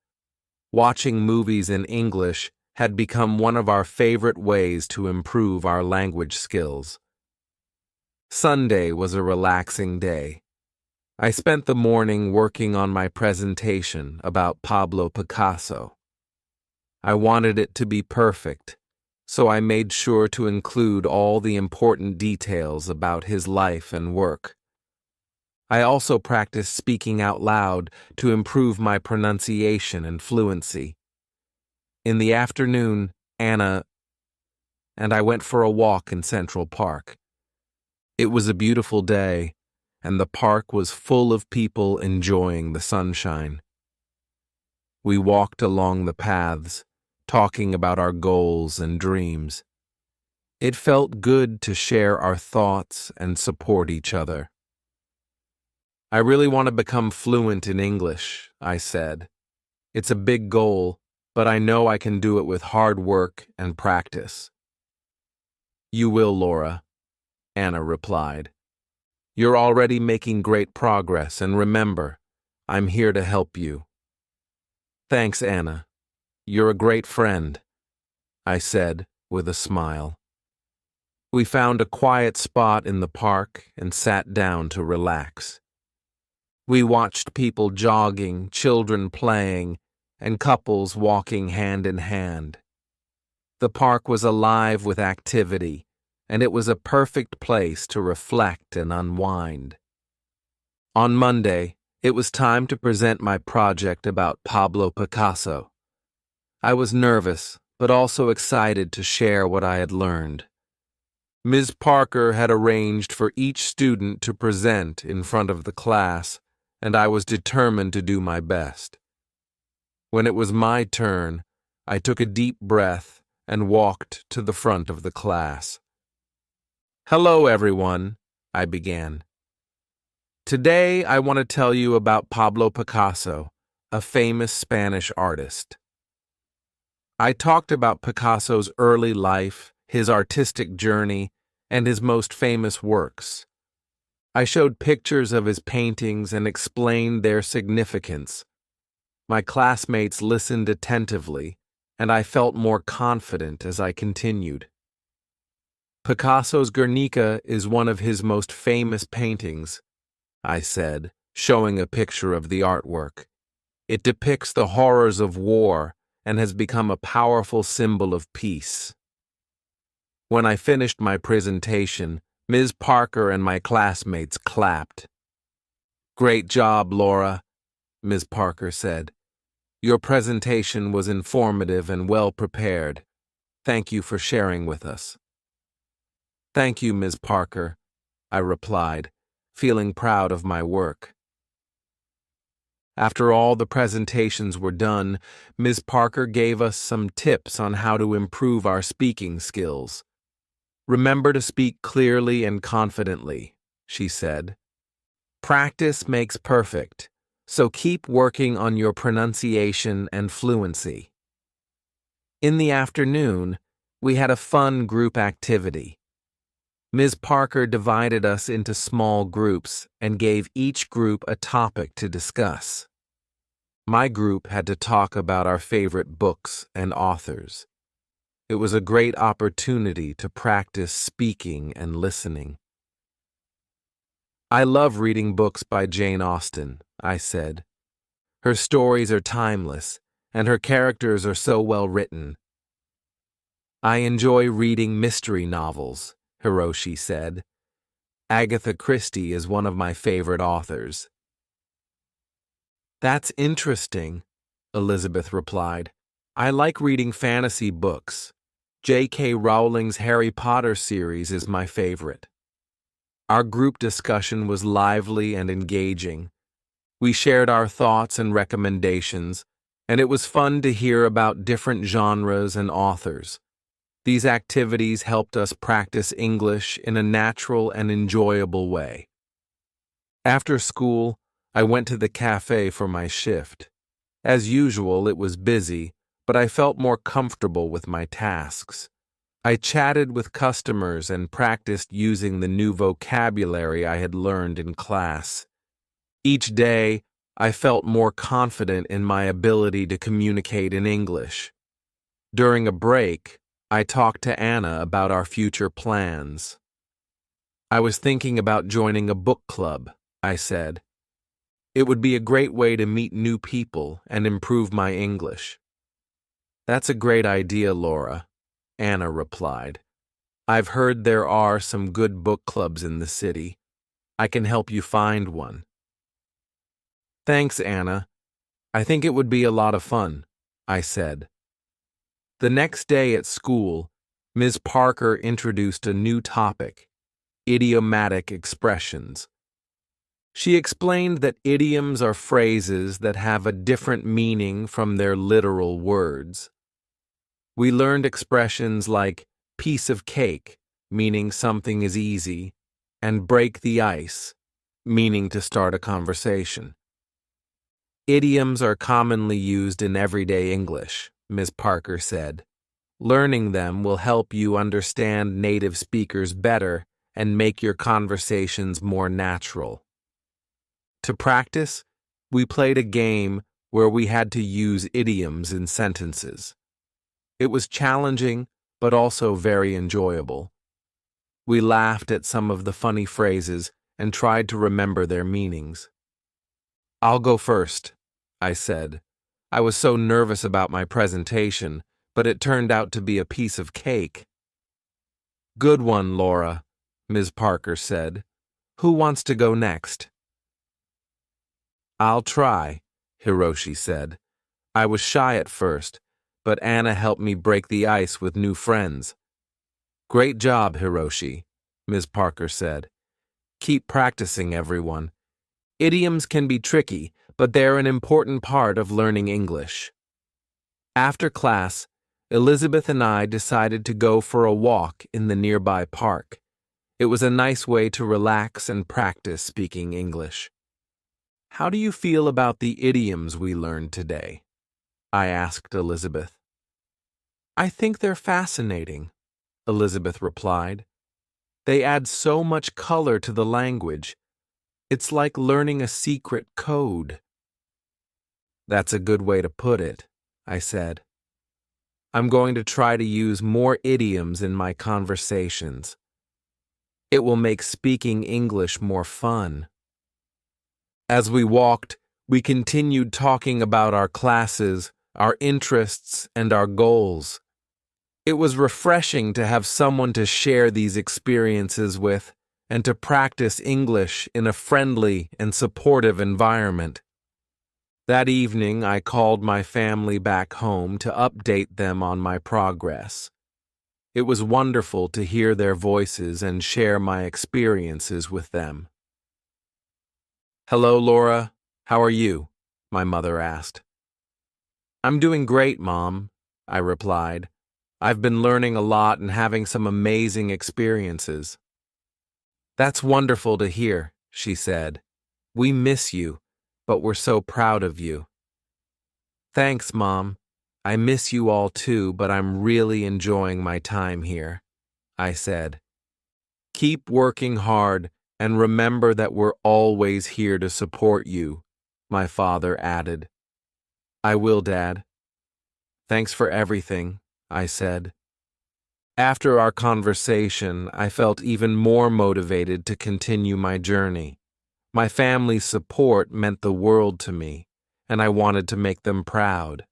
Watching movies in English had become one of our favorite ways to improve our language skills. Sunday was a relaxing day. I spent the morning working on my presentation about Pablo Picasso. I wanted it to be perfect, so I made sure to include all the important details about his life and work. I also practiced speaking out loud to improve my pronunciation and fluency. In the afternoon, Anna and I went for a walk in Central Park. It was a beautiful day, and the park was full of people enjoying the sunshine. We walked along the paths, talking about our goals and dreams. It felt good to share our thoughts and support each other. I really want to become fluent in English, I said. It's a big goal, but I know I can do it with hard work and practice. You will, Laura, Anna replied. You're already making great progress, and remember, I'm here to help you. Thanks, Anna. You're a great friend, I said with a smile. We found a quiet spot in the park and sat down to relax. We watched people jogging, children playing, and couples walking hand in hand. The park was alive with activity, and it was a perfect place to reflect and unwind. On Monday, it was time to present my project about Pablo Picasso. I was nervous, but also excited to share what I had learned. Ms. Parker had arranged for each student to present in front of the class, and I was determined to do my best. When it was my turn, I took a deep breath and walked to the front of the class. Hello, everyone, I began. Today, I want to tell you about Pablo Picasso, a famous Spanish artist. I talked about Picasso's early life, his artistic journey, and his most famous works. I showed pictures of his paintings and explained their significance. My classmates listened attentively, and I felt more confident as I continued. Picasso's Guernica is one of his most famous paintings, I said, showing a picture of the artwork. It depicts the horrors of war and has become a powerful symbol of peace. When I finished my presentation, Ms. Parker and my classmates clapped. Great job, Laura, Ms. Parker said. Your presentation was informative and well prepared. Thank you for sharing with us. Thank you, Ms. Parker, I replied, feeling proud of my work. After all the presentations were done, Ms. Parker gave us some tips on how to improve our speaking skills. Remember to speak clearly and confidently, she said. Practice makes perfect, so keep working on your pronunciation and fluency. In the afternoon, we had a fun group activity. Ms. Parker divided us into small groups and gave each group a topic to discuss. My group had to talk about our favorite books and authors. It was a great opportunity to practice speaking and listening. I love reading books by Jane Austen, I said. Her stories are timeless, and her characters are so well written. I enjoy reading mystery novels, Hiroshi said. Agatha Christie is one of my favorite authors. That's interesting, Elizabeth replied. I like reading fantasy books. J.K. Rowling's Harry Potter series is my favorite. Our group discussion was lively and engaging. We shared our thoughts and recommendations, and it was fun to hear about different genres and authors. These activities helped us practice English in a natural and enjoyable way. After school, I went to the cafe for my shift. As usual, it was busy, but I felt more comfortable with my tasks. I chatted with customers and practiced using the new vocabulary I had learned in class. Each day, I felt more confident in my ability to communicate in English. During a break, I talked to Anna about our future plans. I was thinking about joining a book club, I said. It would be a great way to meet new people and improve my English. That's a great idea, Laura, Anna replied. I've heard there are some good book clubs in the city. I can help you find one. Thanks, Anna. I think it would be a lot of fun, I said. The next day at school, Ms. Parker introduced a new topic: idiomatic expressions. She explained that idioms are phrases that have a different meaning from their literal words. We learned expressions like piece of cake, meaning something is easy, and break the ice, meaning to start a conversation. Idioms are commonly used in everyday English, Ms. Parker said. Learning them will help you understand native speakers better and make your conversations more natural. To practice, we played a game where we had to use idioms in sentences. It was challenging, but also very enjoyable. We laughed at some of the funny phrases and tried to remember their meanings. "I'll go first," I said. I was so nervous about my presentation, but it turned out to be a piece of cake. "Good one, Laura," Ms. Parker said. "Who wants to go next?" "I'll try," Hiroshi said. I was shy at first, but Anna helped me break the ice with new friends. "Great job, Hiroshi," Ms. Parker said. "Keep practicing, everyone. Idioms can be tricky, but they're an important part of learning English." After class, Elizabeth and I decided to go for a walk in the nearby park. It was a nice way to relax and practice speaking English. "How do you feel about the idioms we learned today?" I asked Elizabeth. "I think they're fascinating," Elizabeth replied. "They add so much color to the language. It's like learning a secret code." "That's a good way to put it," I said. "I'm going to try to use more idioms in my conversations. It will make speaking English more fun." As we walked, we continued talking about our classes, our interests, and our goals. It was refreshing to have someone to share these experiences with and to practice English in a friendly and supportive environment. That evening, I called my family back home to update them on my progress. It was wonderful to hear their voices and share my experiences with them. "Hello, Laura. How are you?" my mother asked. "I'm doing great, Mom," I replied. "I've been learning a lot and having some amazing experiences." "That's wonderful to hear," she said. "We miss you, but we're so proud of you." "Thanks, Mom. I miss you all too, but I'm really enjoying my time here," I said. "Keep working hard and remember that we're always here to support you," my father added. "I will, Dad." "Thanks for everything," I said. After our conversation, I felt even more motivated to continue my journey. My family's support meant the world to me, and I wanted to make them proud.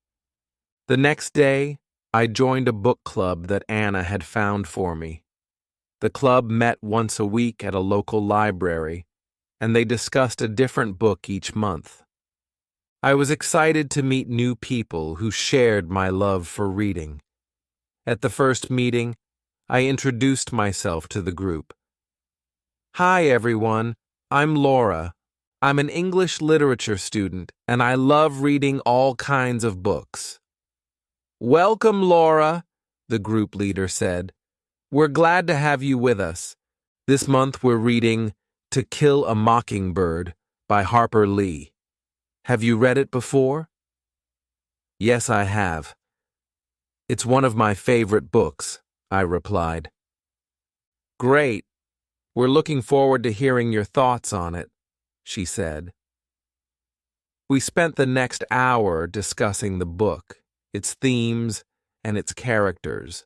The next day, I joined a book club that Anna had found for me. The club met once a week at a local library, and they discussed a different book each month. I was excited to meet new people who shared my love for reading. At the first meeting, I introduced myself to the group. "Hi, everyone. I'm Laura. I'm an English literature student, and I love reading all kinds of books." "Welcome, Laura," the group leader said. "We're glad to have you with us. This month we're reading To Kill a Mockingbird by Harper Lee. Have you read it before?" "Yes, I have. It's one of my favorite books," I replied. "Great. We're looking forward to hearing your thoughts on it," she said. We spent the next hour discussing the book, its themes, and its characters.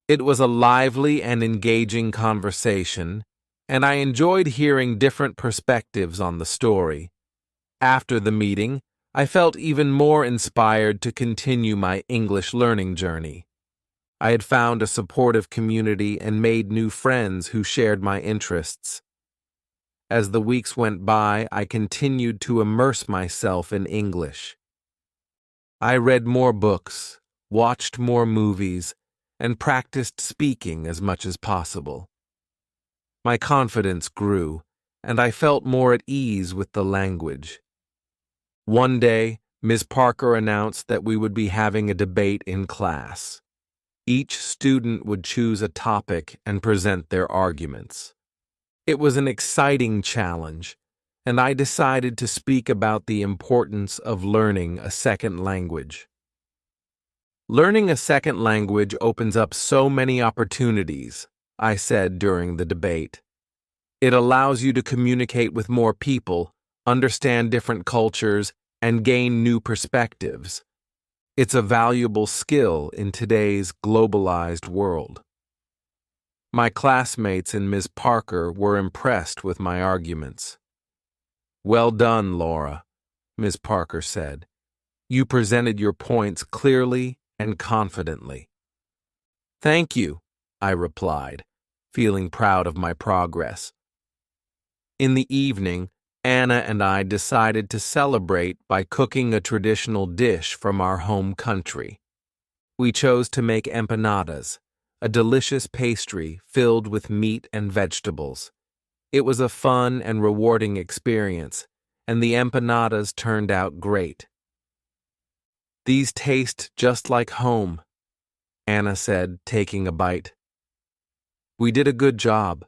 It was a lively and engaging conversation, and I enjoyed hearing different perspectives on the story. After the meeting, I felt even more inspired to continue my English learning journey. I had found a supportive community and made new friends who shared my interests. As the weeks went by, I continued to immerse myself in English. I read more books, watched more movies, and practiced speaking as much as possible. My confidence grew, and I felt more at ease with the language. One day, Ms. Parker announced that we would be having a debate in class. Each student would choose a topic and present their arguments. It was an exciting challenge, and I decided to speak about the importance of learning a second language. Learning a second language opens up so many opportunities, I said during the debate. It allows you to communicate with more people, understand different cultures, and gain new perspectives. It's a valuable skill in today's globalized world. My classmates and Ms. Parker were impressed with my arguments. "Well done, Laura," Ms. Parker said. "You presented your points clearly and confidently." "Thank you," I replied, feeling proud of my progress. In the evening, Anna and I decided to celebrate by cooking a traditional dish from our home country. We chose to make empanadas, a delicious pastry filled with meat and vegetables. It was a fun and rewarding experience, and the empanadas turned out great. "These taste just like home," Anna said, taking a bite. "We did a good job."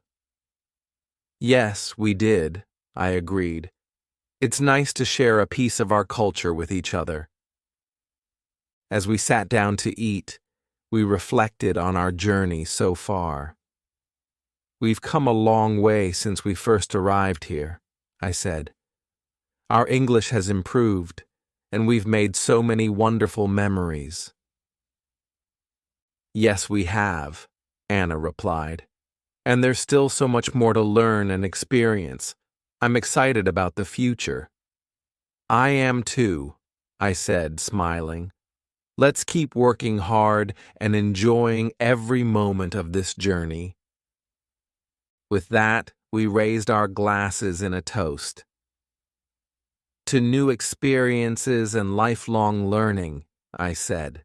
"Yes, we did," I agreed. "It's nice to share a piece of our culture with each other." As we sat down to eat, we reflected on our journey so far. "We've come a long way since we first arrived here," I said. "Our English has improved, and we've made so many wonderful memories." "Yes, we have," Anna replied. "And there's still so much more to learn and experience. I'm excited about the future." "I am too," I said, smiling. "Let's keep working hard and enjoying every moment of this journey." With that, we raised our glasses in a toast. "To new experiences and lifelong learning," I said.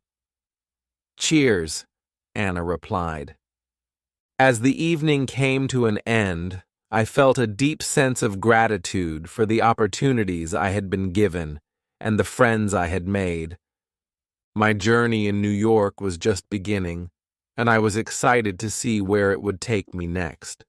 "Cheers," Anna replied. As the evening came to an end, I felt a deep sense of gratitude for the opportunities I had been given and the friends I had made. My journey in New York was just beginning, and I was excited to see where it would take me next.